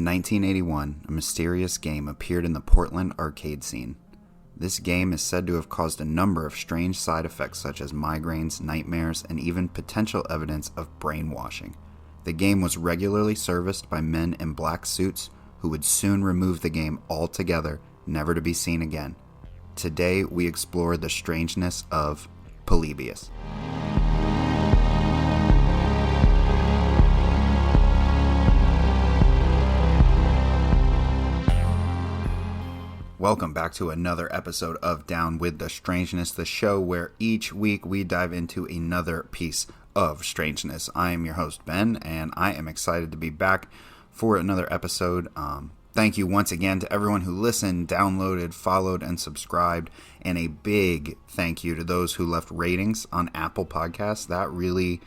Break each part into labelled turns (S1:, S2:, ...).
S1: In 1981, a mysterious game appeared in the Portland arcade scene. This game is said to have caused a number of strange side effects such as migraines, nightmares, and even potential evidence of brainwashing. The game was regularly serviced by men in black suits who would soon remove the game altogether, never to be seen again. Today, we explore the strangeness of Polybius. Welcome back to another episode of Down with the Strangeness, the show where each week we dive into another piece of strangeness. I am your host, Ben, and I am excited to be back for another episode. Thank you once again to everyone who listened, downloaded, followed, and subscribed, and a big thank you to those who left ratings on Apple Podcasts. That really,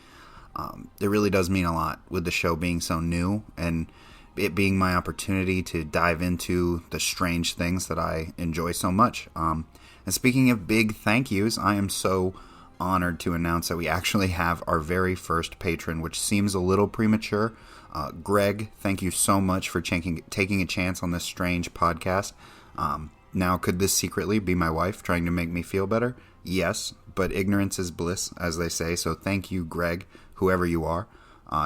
S1: it really does mean a lot with the show being so new and it being my opportunity to dive into the strange things that I enjoy so much. And speaking of big thank yous, I am so honored to announce that we actually have our very first patron, which seems a little premature. Greg, thank you so much for taking a chance on this strange podcast. Now, could this secretly be my wife trying to make me feel better? Yes, but ignorance is bliss, as they say. So thank you, Greg, whoever you are.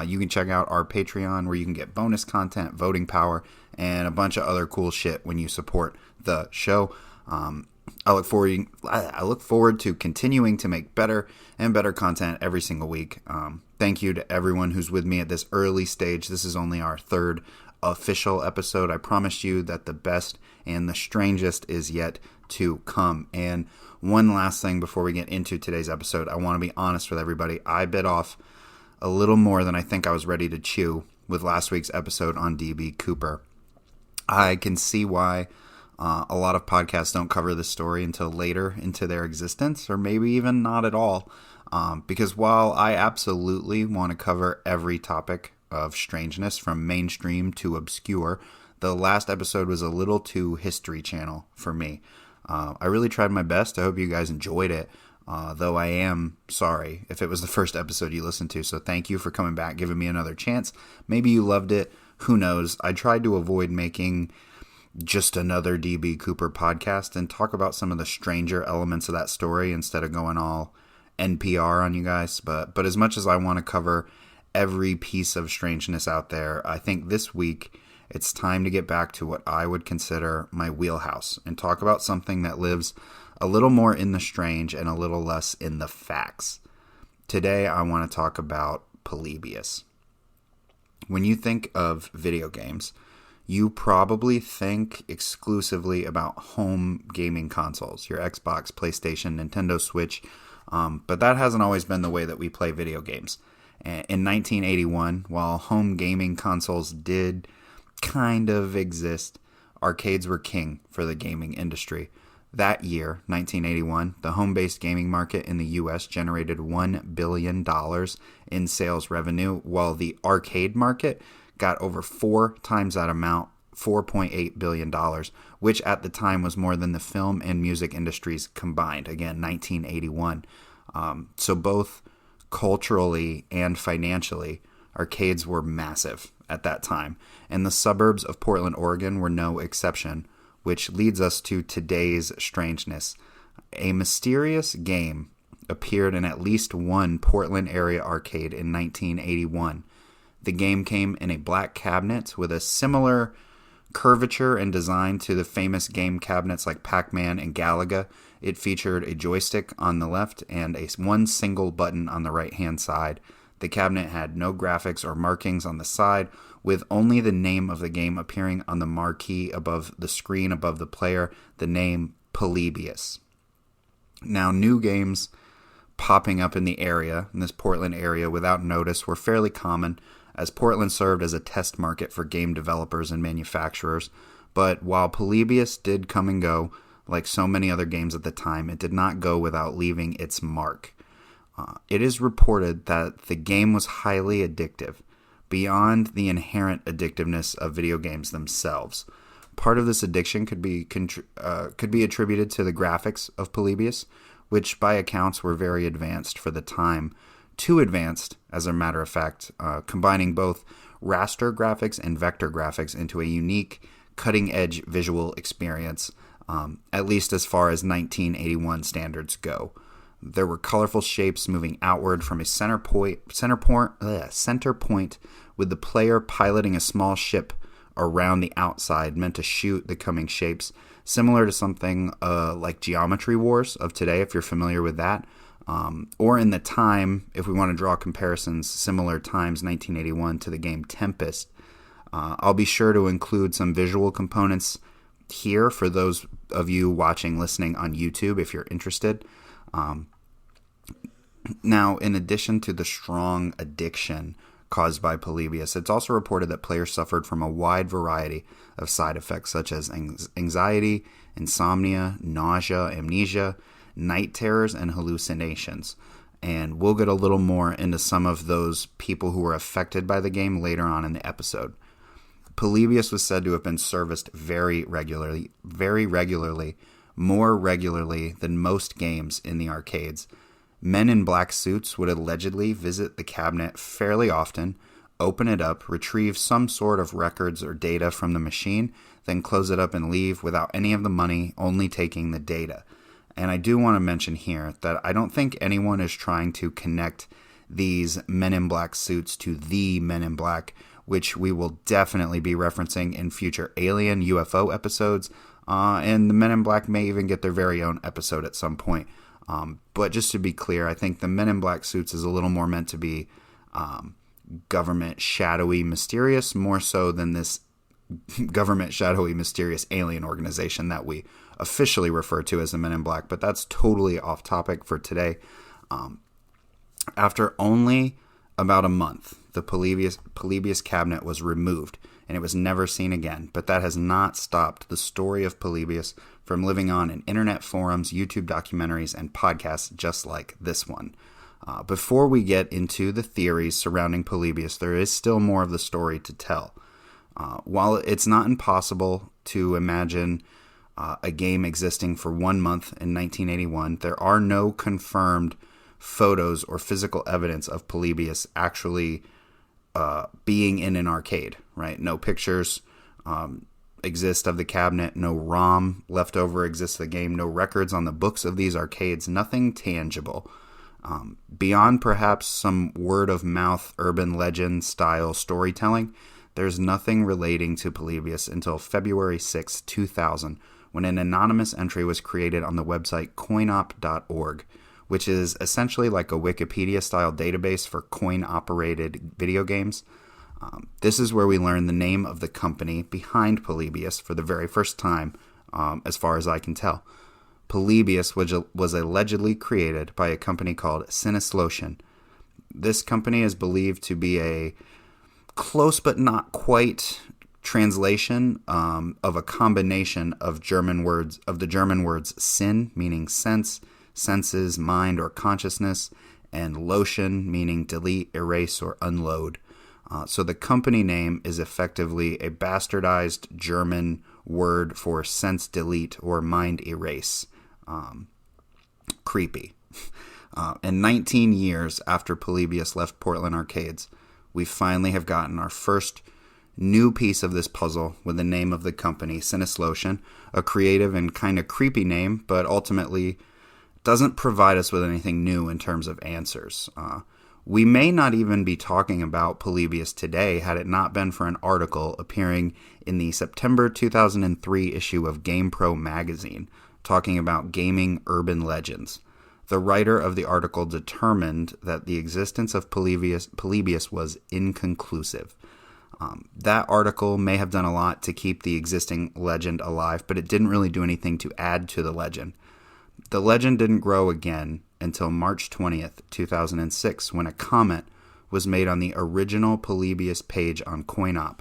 S1: You can check out our Patreon where you can get bonus content, voting power, and a bunch of other cool shit when you support the show. I look forward to continuing to make better and better content every single week. Thank you to everyone who's with me at this early stage. This is only our third official episode. I promised you that the best and the strangest is yet to come. And one last thing before we get into today's episode, I want to be honest with everybody. I bit off a little more than I think I was ready to chew with last week's episode on D.B. Cooper. I can see why a lot of podcasts don't cover this story until later into their existence, or maybe even not at all, because while I absolutely want to cover every topic of strangeness from mainstream to obscure, the last episode was a little too History Channel for me. I really tried my best. I hope you guys enjoyed it. Though I am sorry if it was the first episode you listened to, so thank you for coming back, giving me another chance. Maybe you loved it. Who knows? I tried to avoid making just another D.B. Cooper podcast and talk about some of the stranger elements of that story instead of going all NPR on you guys. But as much as I want to cover every piece of strangeness out there, I think this week it's time to get back to what I would consider my wheelhouse and talk about something that lives a little more in the strange and a little less in the facts. Today, I want to talk about Polybius. When you think of video games, you probably think exclusively about home gaming consoles, your Xbox, PlayStation, Nintendo Switch, but that hasn't always been the way that we play video games. In 1981, while home gaming consoles did kind of exist, arcades were king for the gaming industry. That year, 1981, the home-based gaming market in the U.S. generated $1 billion in sales revenue, while the arcade market got over 4 times that amount, $4.8 billion, which at the time was more than the film and music industries combined. Again, 1981. So both culturally and financially, arcades were massive at that time, and the suburbs of Portland, Oregon were no exception. Which leads us to today's strangeness. A mysterious game appeared in at least one Portland area arcade in 1981. The game came in a black cabinet with a similar curvature and design to the famous game cabinets like Pac-Man and Galaga. It featured a joystick on the left and one single button on the right-hand side. The cabinet had no graphics or markings on the side, with only the name of the game appearing on the marquee above the screen above the player, the name Polybius. Now, new games popping up in the area, in this Portland area, without notice were fairly common, as Portland served as a test market for game developers and manufacturers. But while Polybius did come and go, like so many other games at the time, it did not go without leaving its mark. It is reported that the game was highly addictive, beyond the inherent addictiveness of video games themselves. Part of this addiction could be attributed to the graphics of Polybius, which by accounts were very advanced for the time. Too advanced, as a matter of fact, combining both raster graphics and vector graphics into a unique, cutting-edge visual experience, at least as far as 1981 standards go. There were colorful shapes moving outward from a center point, with the player piloting a small ship around the outside meant to shoot the coming shapes, similar to something like Geometry Wars of today, if you're familiar with that. Or in the time, if we want to draw comparisons, similar times 1981 to the game Tempest. I'll be sure to include some visual components here for those of you listening on YouTube if you're interested. Now, in addition to the strong addiction caused by Polybius, it's also reported that players suffered from a wide variety of side effects such as anxiety, insomnia, nausea, amnesia, night terrors, and hallucinations. And we'll get a little more into some of those people who were affected by the game later on in the episode. Polybius was said to have been serviced very regularly, more regularly than most games in the arcades. Men in black suits would allegedly visit the cabinet fairly often, open it up, retrieve some sort of records or data from the machine, then close it up and leave without any of the money, only taking the data. And I do want to mention here that I don't think anyone is trying to connect these Men in Black suits to the Men in Black, which we will definitely be referencing in future Alien UFO episodes, and the Men in Black may even get their very own episode at some point. But just to be clear, I think the Men in Black suits is a little more meant to be government shadowy mysterious, more so than this government shadowy mysterious alien organization that we officially refer to as the Men in Black. But that's totally off topic for today. After only about a month, the Polybius cabinet was removed and it was never seen again. But that has not stopped the story of Polybius from living on in internet forums, YouTube documentaries, and podcasts just like this one. Before we get into the theories surrounding Polybius, there is still more of the story to tell. While it's not impossible to imagine a game existing for 1 month in 1981, there are no confirmed photos or physical evidence of Polybius actually being in an arcade, right? No pictures exist of the cabinet, no ROM left over exists of the game, no records on the books of these arcades, nothing tangible. Beyond perhaps some word-of-mouth urban legend style storytelling, there's nothing relating to Polybius until February 6, 2000, when an anonymous entry was created on the website coinop.org, which is essentially like a Wikipedia-style database for coin-operated video games. This is where we learn the name of the company behind Polybius for the very first time, as far as I can tell. Polybius was allegedly created by a company called Sinneslotion. This company is believed to be a close but not quite translation of a combination of the German words sin, meaning sense, senses, mind, or consciousness, and lotion, meaning delete, erase, or unload. So the company name is effectively a bastardized German word for sense delete or mind erase. Creepy. And 19 years after Polybius left Portland arcades, we finally have gotten our first new piece of this puzzle with the name of the company, Sinneslotion, a creative and kind of creepy name, but ultimately doesn't provide us with anything new in terms of answers. We may not even be talking about Polybius today had it not been for an article appearing in the September 2003 issue of GamePro magazine talking about gaming urban legends. The writer of the article determined that the existence of Polybius was inconclusive. That article may have done a lot to keep the existing legend alive, but it didn't really do anything to add to the legend. The legend didn't grow again until March 20th, 2006, when a comment was made on the original Polybius page on CoinOp.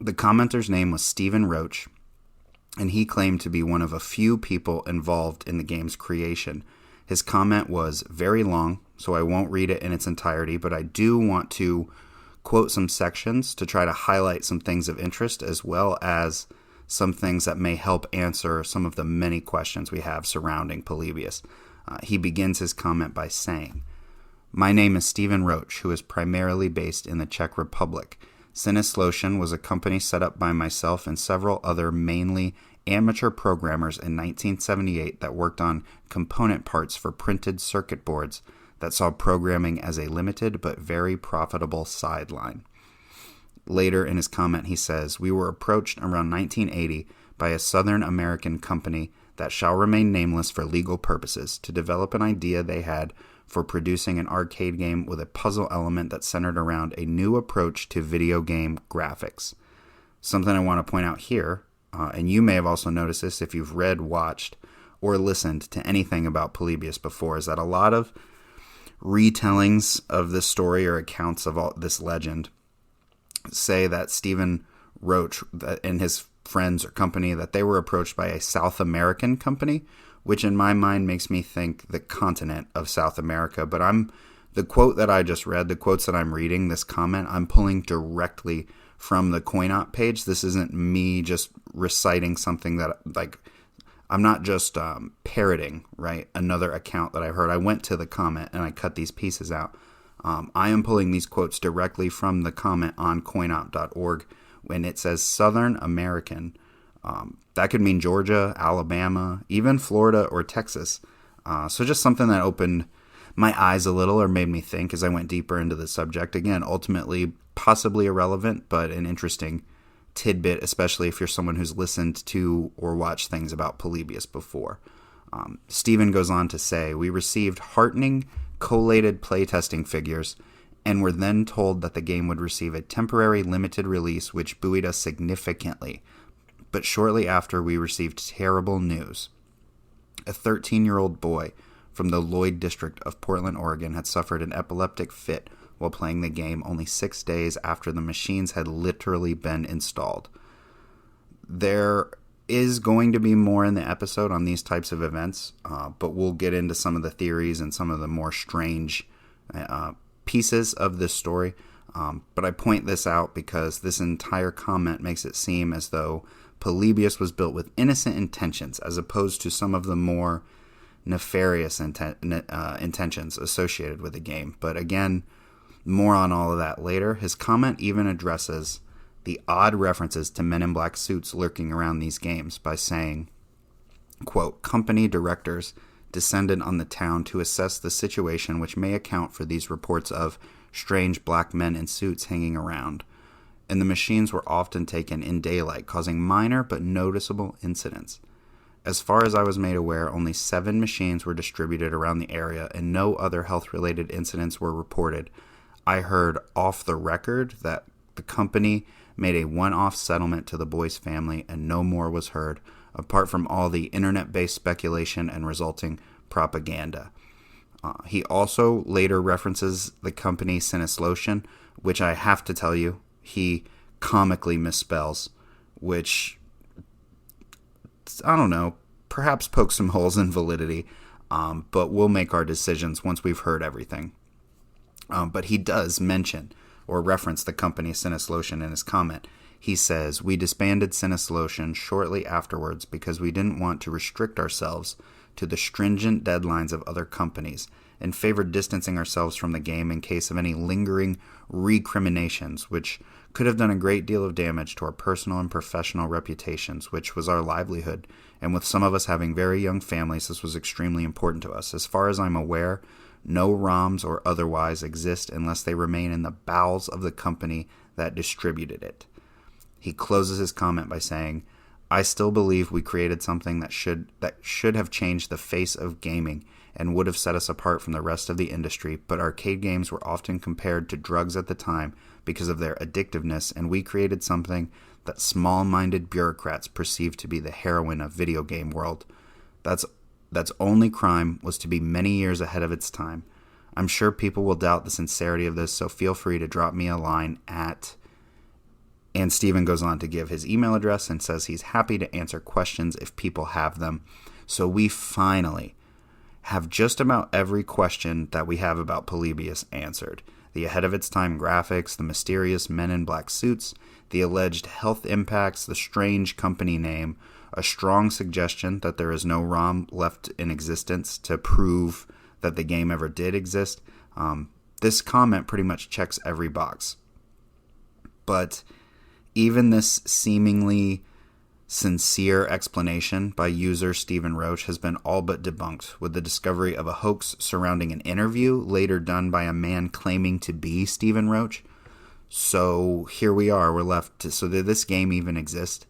S1: The commenter's name was Stephen Roach, and he claimed to be one of a few people involved in the game's creation. His comment was very long, so I won't read it in its entirety, but I do want to quote some sections to try to highlight some things of interest, as well as some things that may help answer some of the many questions we have surrounding Polybius. He begins his comment by saying, My name is Stephen Roach, who is primarily based in the Czech Republic. Sinneslotion was a company set up by myself and several other mainly amateur programmers in 1978 that worked on component parts for printed circuit boards that saw programming as a limited but very profitable sideline. Later in his comment, he says, "We were approached around 1980 by a Southern American company that shall remain nameless for legal purposes to develop an idea they had for producing an arcade game with a puzzle element that centered around a new approach to video game graphics." Something I want to point out here, and you may have also noticed this if you've read, watched, or listened to anything about Polybius before, is that a lot of retellings of this story or accounts of all this legend say that Stephen Roach and his friends or company, that they were approached by a South American company, which in my mind makes me think the continent of South America. But the quote that I just read, the quotes that I'm reading, this comment, I'm pulling directly from the CoinOp page. This isn't me just reciting something that, like, I'm not just parroting, right, another account that I heard. I went to the comment and I cut these pieces out. I am pulling these quotes directly from the comment on coinop.org when it says Southern American. That could mean Georgia, Alabama, even Florida or Texas. So just something that opened my eyes a little or made me think as I went deeper into the subject. Again, ultimately possibly irrelevant, but an interesting tidbit, especially if you're someone who's listened to or watched things about Polybius before. Stephen goes on to say, "We received heartening collated playtesting figures and were then told that the game would receive a temporary limited release, which buoyed us significantly. But shortly after, we received terrible news. A 13-year-old boy from the Lloyd district of Portland, Oregon, had suffered an epileptic fit while playing the game only 6 days after the machines had literally been installed." There is going to be more in the episode on these types of events, but we'll get into some of the theories and some of the more strange pieces of this story. But I point this out because this entire comment makes it seem as though Polybius was built with innocent intentions as opposed to some of the more nefarious intentions associated with the game. But again, more on all of that later. His comment even addresses the odd references to men in black suits lurking around these games by saying, quote, "Company directors descended on the town to assess the situation, which may account for these reports of strange black men in suits hanging around. And the machines were often taken in daylight, causing minor but noticeable incidents. As far as I was made aware, only 7 machines were distributed around the area and no other health-related incidents were reported. I heard off the record that the company made a one-off settlement to the boy's family and no more was heard, apart from all the internet-based speculation and resulting propaganda." He also later references the company Sinneslotion, which I have to tell you, he comically misspells, which, I don't know, perhaps pokes some holes in validity, but we'll make our decisions once we've heard everything. But he does mention or reference the company Sinneslotion in his comment. He says, "We disbanded Sinneslotion shortly afterwards because we didn't want to restrict ourselves to the stringent deadlines of other companies and favored distancing ourselves from the game in case of any lingering recriminations, which could have done a great deal of damage to our personal and professional reputations, which was our livelihood. And with some of us having very young families, this was extremely important to us. As far as I'm aware, no ROMs or otherwise exist unless they remain in the bowels of the company that distributed it." He closes his comment by saying, "I still believe we created something that should have changed the face of gaming and would have set us apart from the rest of the industry, but arcade games were often compared to drugs at the time because of their addictiveness, and we created something that small-minded bureaucrats perceived to be the heroin of video game world. That's only crime was to be many years ahead of its time. I'm sure people will doubt the sincerity of this, so feel free to drop me a line at..." And Stephen goes on to give his email address and says he's happy to answer questions if people have them. So we finally have just about every question that we have about Polybius answered. The ahead-of-its-time graphics, the mysterious men in black suits, the alleged health impacts, the strange company name, a strong suggestion that there is no ROM left in existence to prove that the game ever did exist, This comment pretty much checks every box. But even this seemingly sincere explanation by user Stephen Roach has been all but debunked with the discovery of a hoax surrounding an interview later done by a man claiming to be Stephen Roach. So here we are, we're left to, so did this game even exist?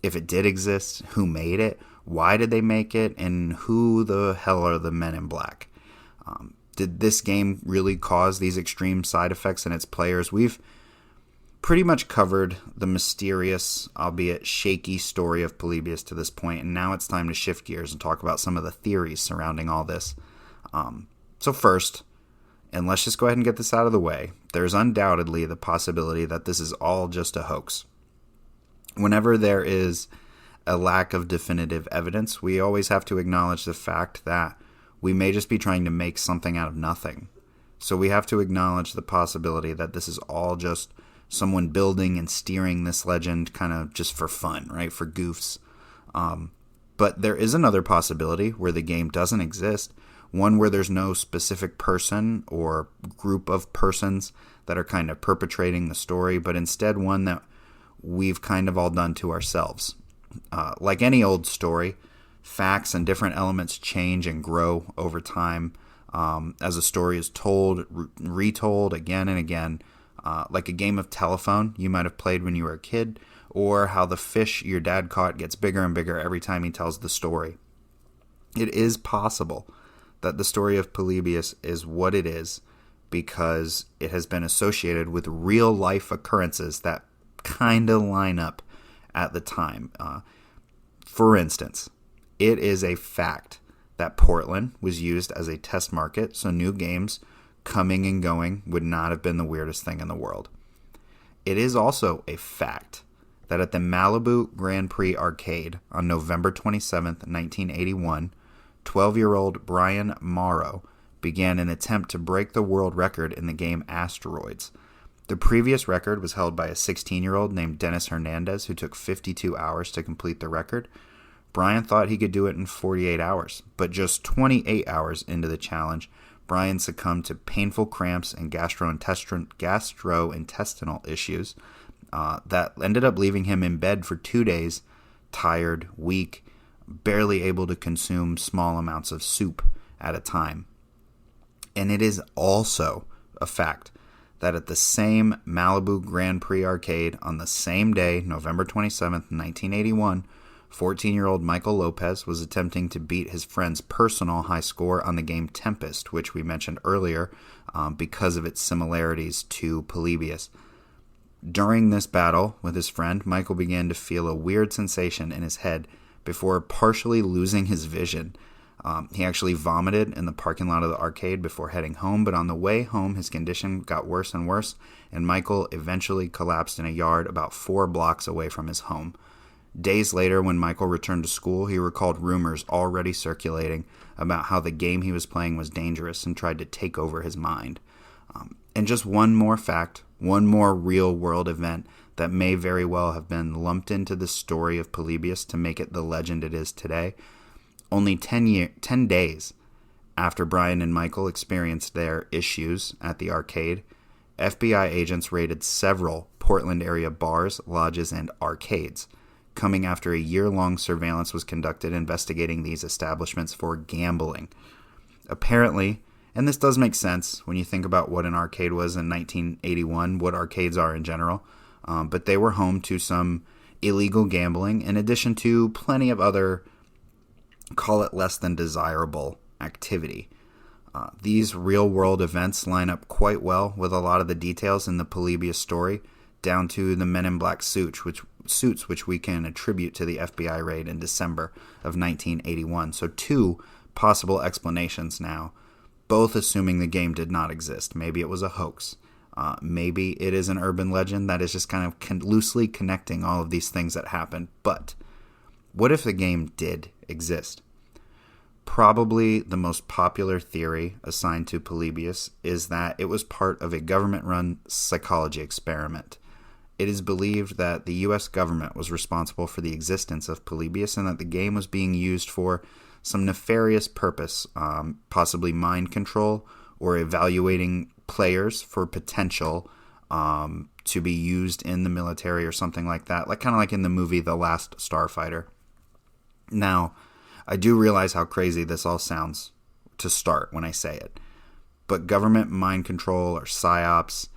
S1: If it did exist, who made it? Why did they make it? And who the hell are the men in black? Did this game really cause these extreme side effects in its players? We've pretty much covered the mysterious, albeit shaky story of Polybius to this point, and now it's time to shift gears and talk about some of the theories surrounding all this. So first, and let's just go ahead and get this out of the way, there's undoubtedly the possibility that this is all just a hoax. Whenever there is a lack of definitive evidence, we always have to acknowledge the fact that we may just be trying to make something out of nothing. So we have to acknowledge the possibility that this is all just someone building and steering this legend kind of just for fun, right? For goofs. But there is another possibility where the game doesn't exist, one where there's no specific person or group of persons that are kind of perpetrating the story, but instead one that we've kind of all done to ourselves. Like any old story, facts and different elements change and grow over time as a story is told, retold again and again. Like a game of telephone you might have played when you were a kid, or how the fish your dad caught gets bigger and bigger every time he tells the story. It is possible that the story of Polybius is what it is because it has been associated with real life occurrences that kind of line up at the time. For instance, it is a fact that Portland was used as a test market, so new games coming and going would not have been the weirdest thing in the world. It is also a fact that at the Malibu Grand Prix Arcade on November 27th, 1981, 12-year-old Brian Morrow began an attempt to break the world record in the game Asteroids. The previous record was held by a 16-year-old named Dennis Hernandez, who took 52 hours to complete the record. Brian thought he could do it in 48 hours, but just 28 hours into the challenge, Brian succumbed to painful cramps and gastrointestinal issues that ended up leaving him in bed for 2 days, tired, weak, barely able to consume small amounts of soup at a time. And it is also a fact that at the same Malibu Grand Prix Arcade on the same day, November 27th, 1981, 14-year-old Michael Lopez was attempting to beat his friend's personal high score on the game Tempest, which we mentioned earlier because of its similarities to Polybius. During this battle with his friend, Michael began to feel a weird sensation in his head before partially losing his vision. He actually vomited in the parking lot of the arcade before heading home, but on the way home his condition got worse and worse, and Michael eventually collapsed in a yard about 4 blocks away from his home. Days later, when Michael returned to school, he recalled rumors already circulating about how the game he was playing was dangerous and tried to take over his mind. And just one more fact, one more real-world event that may very well have been lumped into the story of Polybius to make it the legend it is today. Only 10 days after Brian and Michael experienced their issues at the arcade, FBI agents raided several Portland area bars, lodges, and arcades, coming after a year-long surveillance was conducted investigating these establishments for gambling. Apparently, and this does make sense when you think about what an arcade was in 1981, what arcades are in general, but they were home to some illegal gambling in addition to plenty of other, call it less than desirable, activity. These real-world events line up quite well with a lot of the details in the Polybius story, down to the Men in Black suits, which we can attribute to the FBI raid in December of 1981. So 2 possible explanations now, both assuming the game did not exist. Maybe it was a hoax. Maybe it is an urban legend that is just kind of loosely connecting all of these things that happened. But what if the game did exist? Probably the most popular theory assigned to Polybius is that it was part of a government-run psychology experiment. It is believed that the U.S. government was responsible for the existence of Polybius and that the game was being used for some nefarious purpose, possibly mind control or evaluating players for potential to be used in the military or something like that, like kind of like in the movie The Last Starfighter. Now, I do realize how crazy this all sounds to start when I say it, but government mind control or psyops,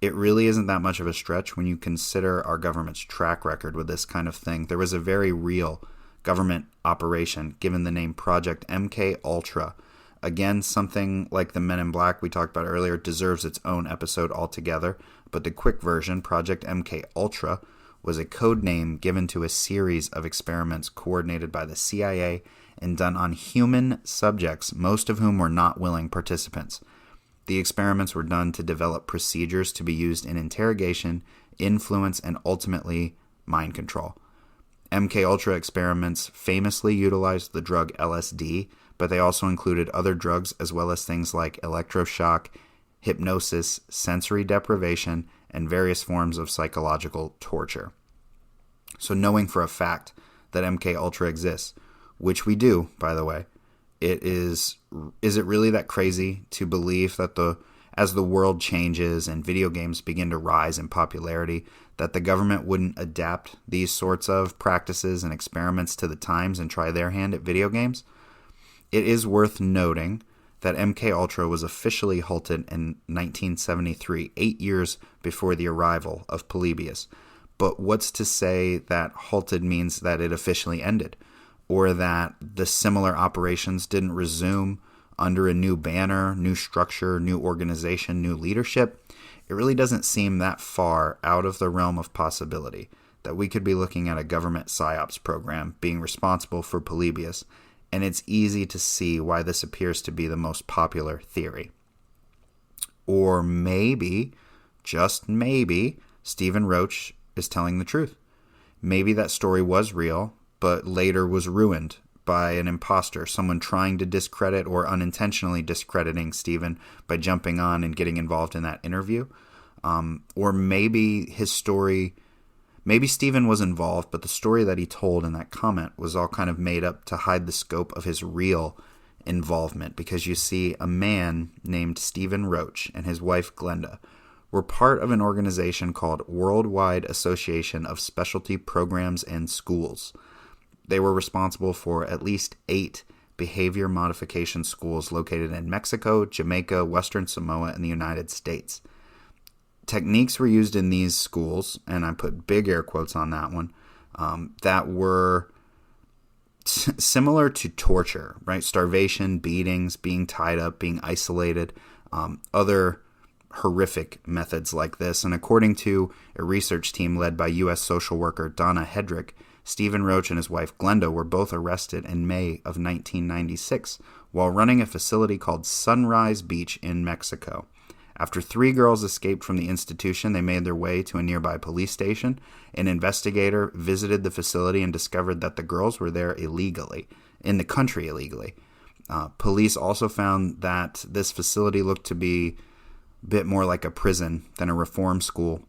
S1: it really isn't that much of a stretch when you consider our government's track record with this kind of thing. There was a very real government operation given the name Project MK Ultra. Again, something like the Men in Black we talked about earlier deserves its own episode altogether, but the quick version, Project MK Ultra, was a code name given to a series of experiments coordinated by the CIA and done on human subjects, most of whom were not willing participants. The experiments were done to develop procedures to be used in interrogation, influence, and ultimately mind control. MK-Ultra experiments famously utilized the drug LSD, but they also included other drugs as well as things like electroshock, hypnosis, sensory deprivation, and various forms of psychological torture. So knowing for a fact that MK-Ultra exists, which we do, by the way, is it really that crazy to believe that as the world changes and video games begin to rise in popularity, that the government wouldn't adapt these sorts of practices and experiments to the times and try their hand at video games? It is worth noting that MK-Ultra was officially halted in 1973, 8 years before the arrival of Polybius. But what's to say that halted means that it officially ended, or that the similar operations didn't resume under a new banner, new structure, new organization, new leadership? It really doesn't seem that far out of the realm of possibility that we could be looking at a government psyops program being responsible for Polybius, and it's easy to see why this appears to be the most popular theory. Or maybe, just maybe, Stephen Roach is telling the truth. Maybe that story was real, but later was ruined by an imposter, someone trying to discredit or unintentionally discrediting Stephen by jumping on and getting involved in that interview. Or maybe his story, maybe Stephen was involved, but the story that he told in that comment was all kind of made up to hide the scope of his real involvement. Because you see, a man named Stephen Roach and his wife Glenda were part of an organization called Worldwide Association of Specialty Programs and Schools. They were responsible for at least 8 behavior modification schools located in Mexico, Jamaica, Western Samoa, and the United States. Techniques were used in these schools, and I put big air quotes on that one, that were similar to torture, right? Starvation, beatings, being tied up, being isolated, other horrific methods like this. And according to a research team led by U.S. social worker Donna Hedrick, Stephen Roach and his wife Glenda were both arrested in May of 1996 while running a facility called Sunrise Beach in Mexico. After 3 girls escaped from the institution, they made their way to a nearby police station. An investigator visited the facility and discovered that the girls were there illegally, in the country illegally. Police also found that this facility looked to be a bit more like a prison than a reform school.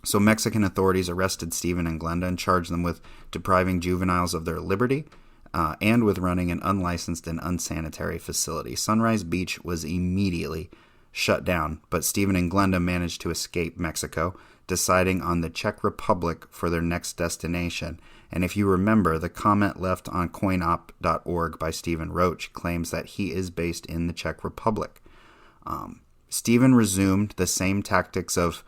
S1: So Mexican authorities arrested Stephen and Glenda and charged them with depriving juveniles of their liberty and with running an unlicensed and unsanitary facility. Sunrise Beach was immediately shut down, but Stephen and Glenda managed to escape Mexico, deciding on the Czech Republic for their next destination. And if you remember, the comment left on coinop.org by Stephen Roach claims that he is based in the Czech Republic. Stephen resumed the same tactics of,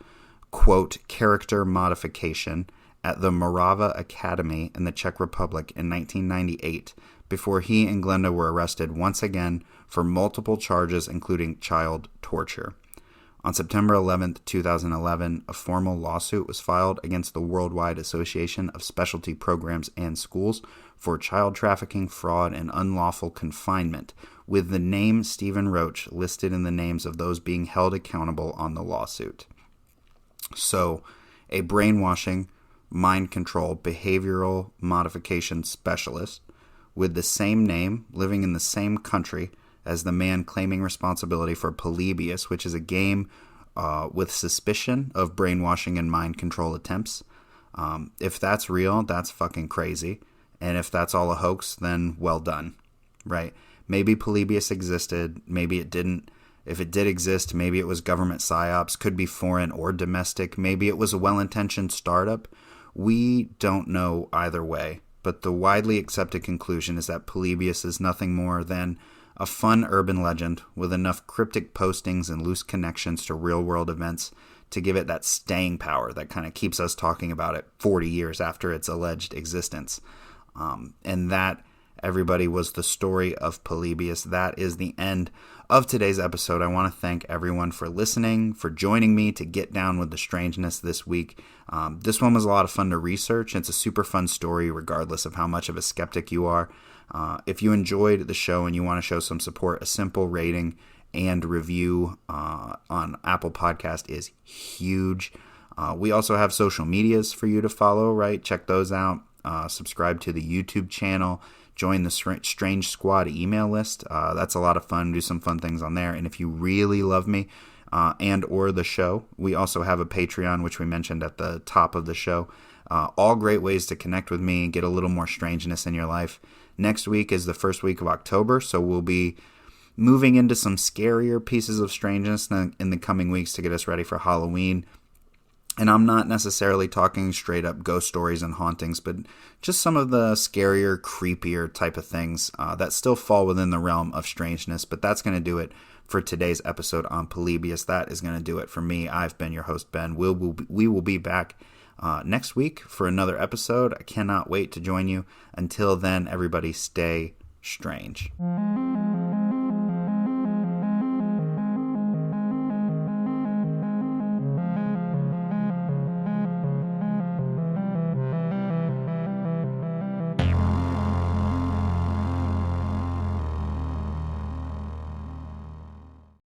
S1: quote, character modification at the Morava Academy in the Czech Republic in 1998, before he and Glenda were arrested once again for multiple charges, including child torture. On September 11, 2011, a formal lawsuit was filed against the Worldwide Association of Specialty Programs and Schools for child trafficking, fraud, and unlawful confinement, with the name Stephen Roach listed in the names of those being held accountable on the lawsuit. So, a brainwashing, mind control, behavioral modification specialist with the same name, living in the same country as the man claiming responsibility for Polybius, which is a game with suspicion of brainwashing and mind control attempts. If that's real, that's fucking crazy. And if that's all a hoax, then well done, right? Maybe Polybius existed, maybe it didn't. If it did exist, maybe it was government psyops, could be foreign or domestic, maybe it was a well-intentioned startup. We don't know either way, but the widely accepted conclusion is that Polybius is nothing more than a fun urban legend with enough cryptic postings and loose connections to real-world events to give it that staying power that kind of keeps us talking about it 40 years after its alleged existence. And that, everybody, was the story of Polybius. That is the end of today's episode. I want to thank everyone for listening, for joining me to get down with the strangeness this week. This one was a lot of fun to research. It's a super fun story, regardless of how much of a skeptic you are. If you enjoyed the show and you want to show some support, a simple rating and review on Apple Podcast is huge. We also have social medias for you to follow, right? Check those out. Subscribe to the YouTube channel. Join the Strange Squad email list. That's a lot of fun. Do some fun things on there. And if you really love me and or the show, we also have a Patreon, which we mentioned at the top of the show. All great ways to connect with me and get a little more strangeness in your life. Next week is the first week of October, so we'll be moving into some scarier pieces of strangeness in the coming weeks to get us ready for Halloween. And I'm not necessarily talking straight up ghost stories and hauntings, but just some of the scarier, creepier type of things that still fall within the realm of strangeness. But that's going to do it for today's episode on Polybius. That is going to do it for me. I've been your host, Ben. We will be back next week for another episode. I cannot wait to join you. Until then, everybody, stay strange.